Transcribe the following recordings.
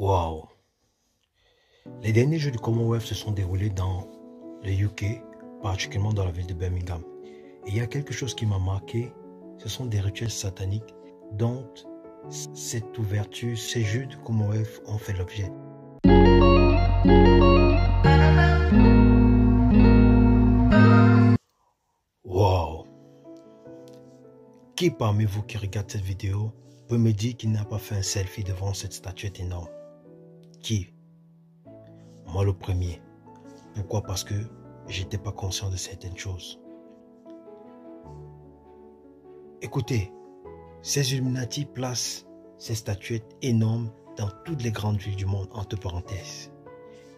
Waouh! Les derniers Jeux du Commonwealth se sont déroulés dans le UK, particulièrement dans la ville de Birmingham. Et il y a quelque chose qui m'a marqué, ce sont des rituels sataniques dont cette ouverture, ces Jeux du Commonwealth ont fait l'objet. Waouh! Qui parmi vous qui regarde cette vidéo peut me dire qu'il n'a pas fait un selfie devant cette statuette énorme? Qui? Moi le premier. Pourquoi? Parce que j'étais pas conscient de certaines choses. Écoutez, ces Illuminati placent ces statuettes énormes dans toutes les grandes villes du monde, entre parenthèses.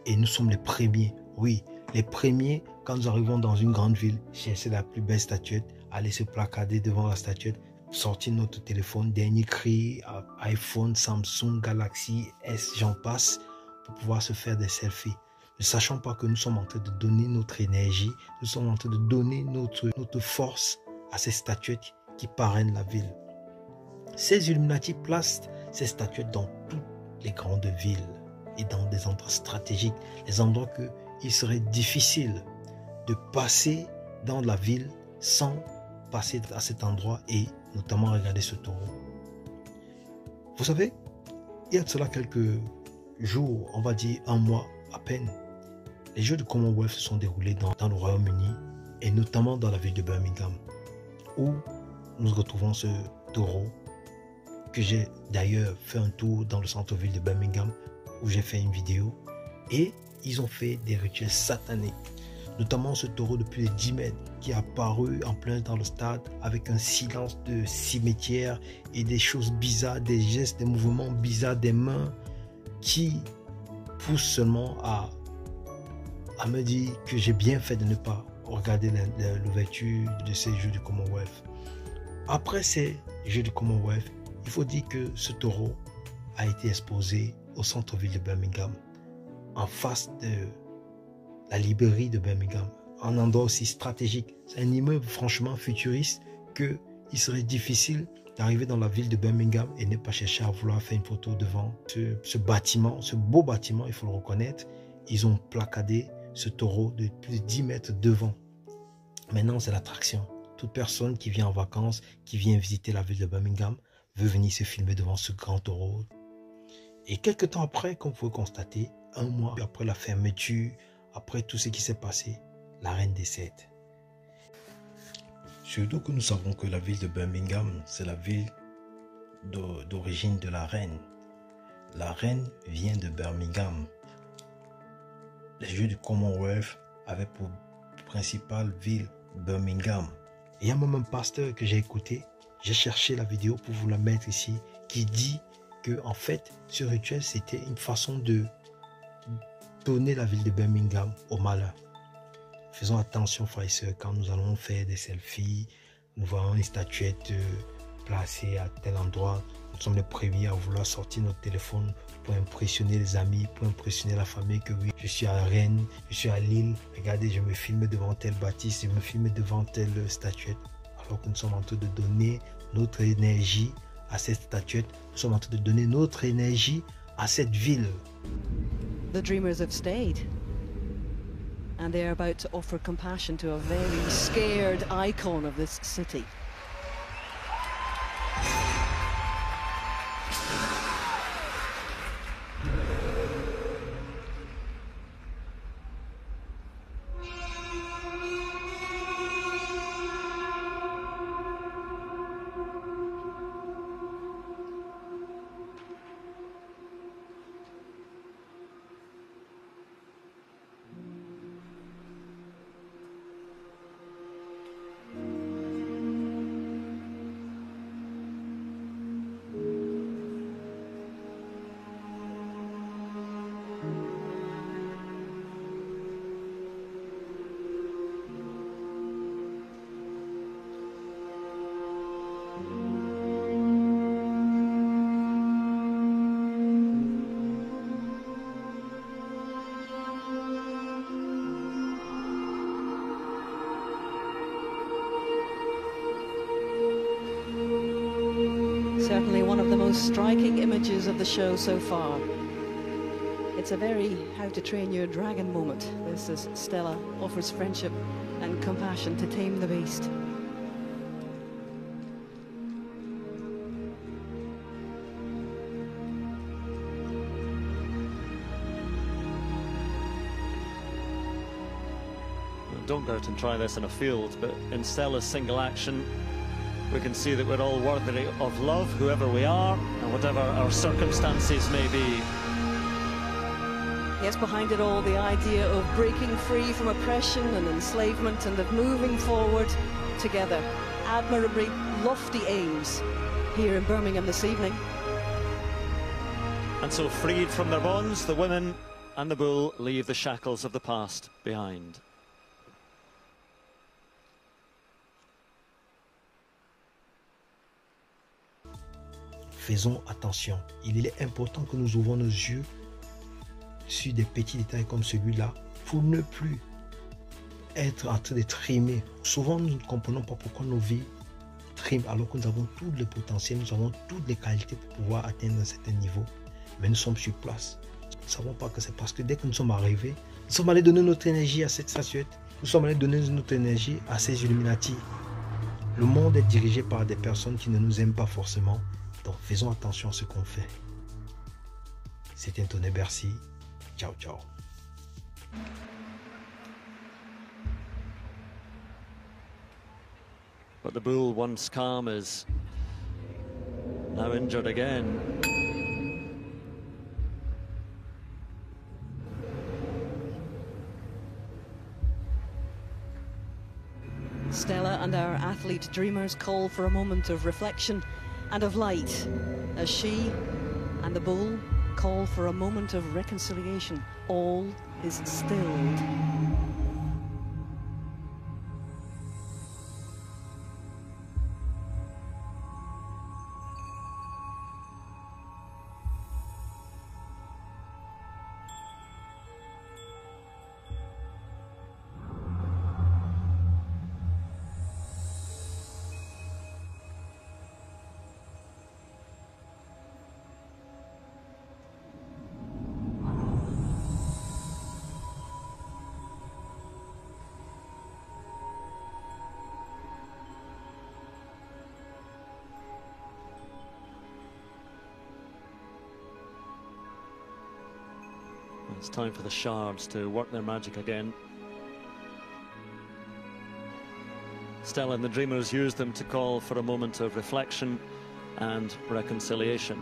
Et nous sommes les premiers, oui, les premiers quand nous arrivons dans une grande ville, chercher la plus belle statuette, aller se placarder devant la statuette, sortir notre téléphone, dernier cri, iPhone, Samsung, Galaxy S, j'en passe, pour pouvoir se faire des selfies. Ne sachant pas que nous sommes en train de donner notre énergie, nous sommes en train de donner notre force à ces statuettes qui parrainent la ville. Ces Illuminati placent ces statuettes dans toutes les grandes villes et dans des endroits stratégiques, les endroits qu'il serait difficile de passer dans la ville sans passer à cet endroit et notamment regarder ce taureau. Vous savez, il y a de cela quelques jours, on va dire un mois à peine, les Jeux du Commonwealth se sont déroulés dans le Royaume-Uni et notamment dans la ville de Birmingham, où nous retrouvons ce taureau que j'ai d'ailleurs fait un tour dans le centre-ville de Birmingham, où j'ai fait une vidéo, et ils ont fait des rituels sataniques, notamment ce taureau de plus de 10 mètres qui est apparu en plein dans le stade avec un silence de cimetière et des choses bizarres, des gestes, des mouvements bizarres des mains qui poussent seulement à me dire que j'ai bien fait de ne pas regarder l'ouverture de ces Jeux du Commonwealth. Après ces Jeux du Commonwealth, il faut dire que ce taureau a été exposé au centre-ville de Birmingham, en face de la librairie de Birmingham, un endroit aussi stratégique. C'est un immeuble franchement futuriste qu'il serait difficile d'arriver dans la ville de Birmingham et ne pas chercher à vouloir faire une photo devant ce bâtiment, ce beau bâtiment, il faut le reconnaître. Ils ont placardé ce taureau de plus de 10 mètres devant. Maintenant, c'est l'attraction. Toute personne qui vient en vacances, qui vient visiter la ville de Birmingham, veut venir se filmer devant ce grand taureau. Et quelques temps après, comme vous pouvez constater, un mois après la fermeture, après tout ce qui s'est passé, la reine décède. Surtout que nous savons que la ville de Birmingham, c'est la ville d'origine de la reine. La reine vient de Birmingham. Les Jeux du Commonwealth avaient pour principale ville Birmingham. Et il y a même un pasteur que j'ai écouté, j'ai cherché la vidéo pour vous la mettre ici, qui dit que en fait, ce rituel, c'était une façon de donner la ville de Birmingham au malin. Faisons attention, frères et sœurs, quand nous allons faire des selfies, nous voyons une statuette placée à tel endroit, nous sommes les premiers à vouloir sortir notre téléphone pour impressionner les amis, pour impressionner la famille, que oui, je suis à Rennes, je suis à Lille, regardez, je me filme devant tel bâtisse, je me filme devant telle statuette, alors que nous sommes en train de donner notre énergie à cette statuette, nous sommes en train de donner notre énergie à cette ville. The dreamers have stayed, and they are about to offer compassion to a very scared icon of this city. Certainly one of the most striking images of the show so far. It's a very How to Train Your Dragon moment. This is Stella offers friendship and compassion to tame the beast. Don't go out and try this in a field, but in Stella's single action, we can see that we're all worthy of love, whoever we are, and whatever our circumstances may be. Yes, behind it all, the idea of breaking free from oppression and enslavement and of moving forward together. Admirably lofty aims here in Birmingham this evening. And so, freed from their bonds, the women and the bull leave the shackles of the past behind. Faisons attention. Il est important que nous ouvrons nos yeux sur des petits détails comme celui-là pour ne plus être en train de trimer. Souvent, nous ne comprenons pas pourquoi nos vies triment alors que nous avons tout le potentiel, nous avons toutes les qualités pour pouvoir atteindre un certain niveau. Mais nous sommes sur place. Nous ne savons pas que c'est parce que dès que nous sommes arrivés, nous sommes allés donner notre énergie à cette statuette. Nous sommes allés donner notre énergie à ces Illuminati. Le monde est dirigé par des personnes qui ne nous aiment pas forcément. Donc faisons attention à ce qu'on fait. C'était Anthony Bercy. Ciao, ciao. But the bull, once calm, is now injured again. Stella and our athlete dreamers call for a moment of reflection and of light, as she and the bull call for a moment of reconciliation. All is stilled. It's time for the shards to work their magic again. Stella and the Dreamers used them to call for a moment of reflection and reconciliation.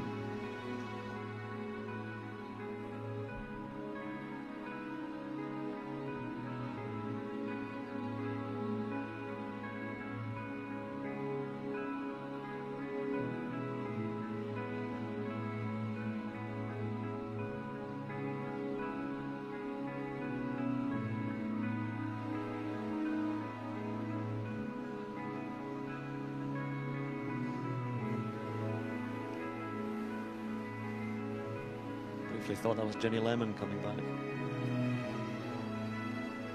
Briefly thought that was Jenny Lemon coming back.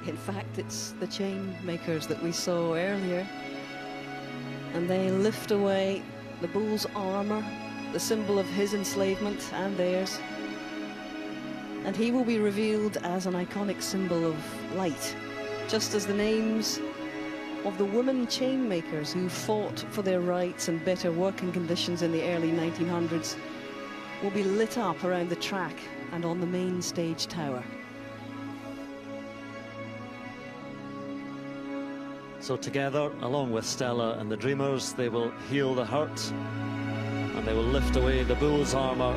In fact, it's the chain makers that we saw earlier, and they lift away the bull's armor, the symbol of his enslavement and theirs, and he will be revealed as an iconic symbol of light, just as the names of the women chain makers who fought for their rights and better working conditions in the early 1900s will be lit up around the track and on the main stage tower. So together, along with Stella and the Dreamers, they will heal the hurt and they will lift away the bull's armor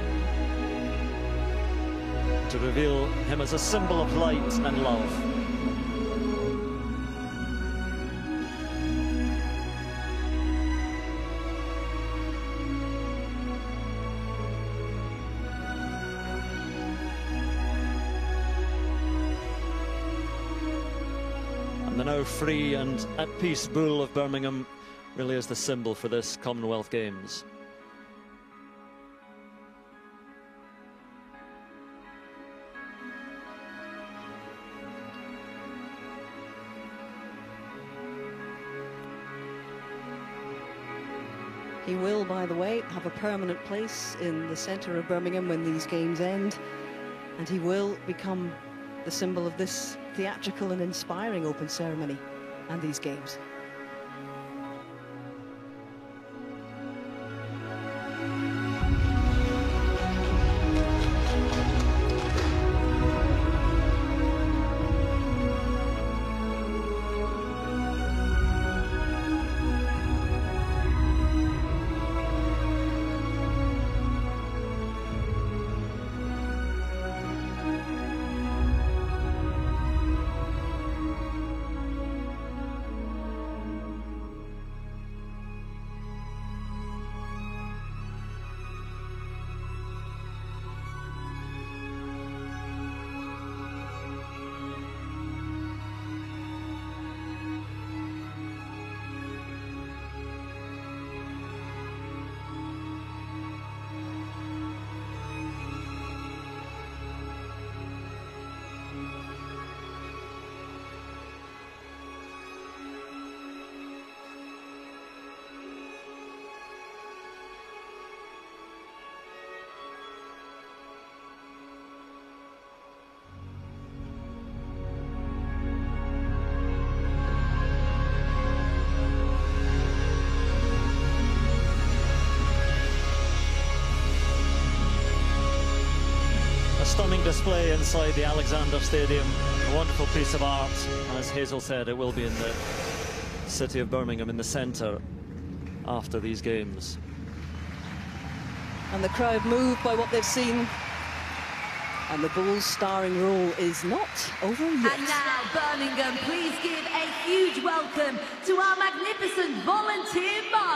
to reveal him as a symbol of light and love. The now free and at peace bull of Birmingham really is the symbol for this Commonwealth Games. He will, by the way, have a permanent place in the centre of Birmingham when these games end. And he will become the symbol of this theatrical and inspiring open ceremony and these games. Stunning display inside the Alexander Stadium. A wonderful piece of art. As Hazel said, it will be in the city of Birmingham in the centre after these games. And the crowd moved by what they've seen. And the Bulls' starring role is not over yet. And now, Birmingham, please give a huge welcome to our magnificent volunteer marshal.